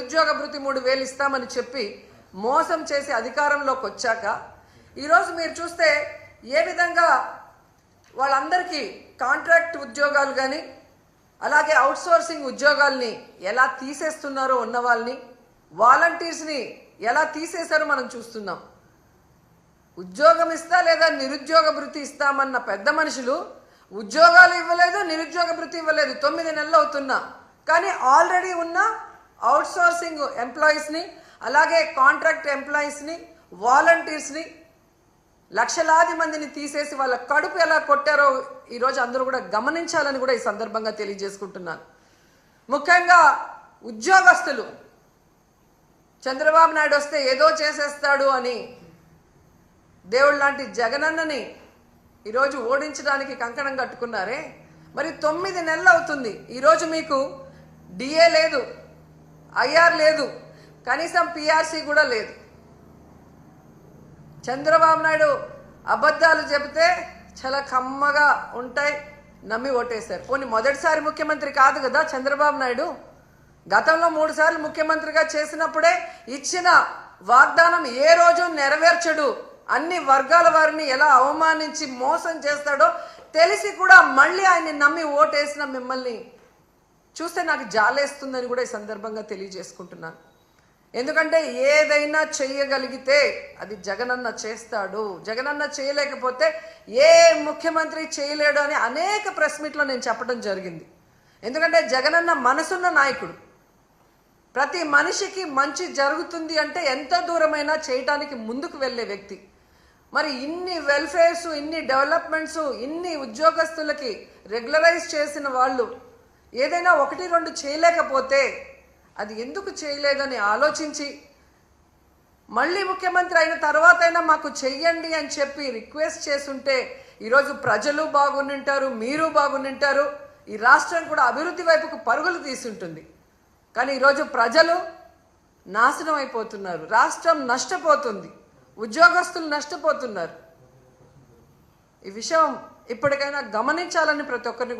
నిరుద్యోగ భృతి 3000 ఇస్తామని చెప్పి మోసం చేసి అధికారంలోకి వచ్చాక ఈరోజు మీరు చూస్తే ఏ విధంగా వాళ్ళందరికీ కాంట్రాక్ట్ ఉద్యోగాలు కానీ అలాగే అవుట్సోర్సింగ్ ఉద్యోగాల్ని ఎలా తీసేస్తున్నారో ఉన్న వాళ్ళని వాలంటీర్స్ని ఎలా తీసేశారో మనం చూస్తున్నాం. ఉద్యోగం ఇస్తా లేదా నిరుద్యోగ భృతి ఇస్తామన్న పెద్ద మనుషులు ఉద్యోగాలు ఇవ్వలేదు, నిరుద్యోగ భృతి ఇవ్వలేదు. 9 నెలలు అవుతున్నా కానీ ఆల్రెడీ ఉన్న అవుట్సోర్సింగ్ ఎంప్లాయీస్ని అలాగే కాంట్రాక్ట్ ఎంప్లాయీస్ని వాలంటీర్స్ని లక్షలాది మందిని తీసేసి వాళ్ళ కడుపు ఎలా కొట్టారో ఈరోజు అందరూ కూడా గమనించాలని కూడా ఈ సందర్భంగా తెలియజేసుకుంటున్నాను. ముఖ్యంగా ఉద్యోగస్తులు చంద్రబాబు నాయుడు వస్తే ఏదో చేసేస్తాడు అని దేవుడు లాంటి జగనన్నని ఈరోజు ఓడించడానికి కంకణం కట్టుకున్నారే. మరి 9 నెలలు అవుతుంది, ఈరోజు మీకు డిఏ లేదు, ఐఆర్ లేదు, కనీసం పిఆర్సీ కూడా లేదు. చంద్రబాబు నాయుడు అబద్ధాలు చెబితే చాలా కమ్మగా ఉంటాయి, నమ్మి ఓటేశారు. పోనీ మొదటిసారి ముఖ్యమంత్రి కాదు కదా చంద్రబాబు నాయుడు. గతంలో 3 సార్లు ముఖ్యమంత్రిగా చేసినప్పుడే ఇచ్చిన వాగ్దానం ఏ రోజు నెరవేర్చడు, అన్ని వర్గాల వారిని ఎలా అవమానించి మోసం చేస్తాడో తెలిసి కూడా మళ్ళీ ఆయన్ని నమ్మి ఓటేసిన మిమ్మల్ని చూస్తే నాకు జాలేస్తుందని కూడా ఈ సందర్భంగా తెలియజేసుకుంటున్నాను. ఎందుకంటే ఏదైనా చేయగలిగితే అది జగనన్న చేస్తాడు, జగనన్న చేయలేకపోతే ఏ ముఖ్యమంత్రి చేయలేడు అని అనేక ప్రెస్ మీట్లో నేను చెప్పడం జరిగింది. ఎందుకంటే జగనన్న మనసున్న నాయకుడు, ప్రతి మనిషికి మంచి జరుగుతుంది అంటే ఎంత దూరమైనా చేయటానికి ముందుకు వెళ్ళే వ్యక్తి. మరి ఇన్ని వెల్ఫేర్స్, ఇన్ని డెవలప్మెంట్స్, ఇన్ని ఉద్యోగస్తులకి రెగ్యులరైజ్ చేసిన వాళ్ళు ఏదైనా 1-2 చేయలేకపోతే అది ఎందుకు చేయలేదని ఆలోచించి మళ్ళీ ముఖ్యమంత్రి అయిన తర్వాత అయినా మాకు చెయ్యండి అని చెప్పి రిక్వెస్ట్ చేస్తుంటే ఈరోజు ప్రజలు బాగుంటారు, మీరు బాగుంటారు, ఈ రాష్ట్రం కూడా అభివృద్ధి వైపుకు పరుగులు తీసుంటుంది. కానీ ఈరోజు ప్రజలు నాశనం అయిపోతున్నారు, రాష్ట్రం నష్టపోతుంది, ఉద్యోగస్తులు నష్టపోతున్నారు. ఈ విషయం ఇప్పటికైనా గమనించాలని ప్రతి ఒక్కరిని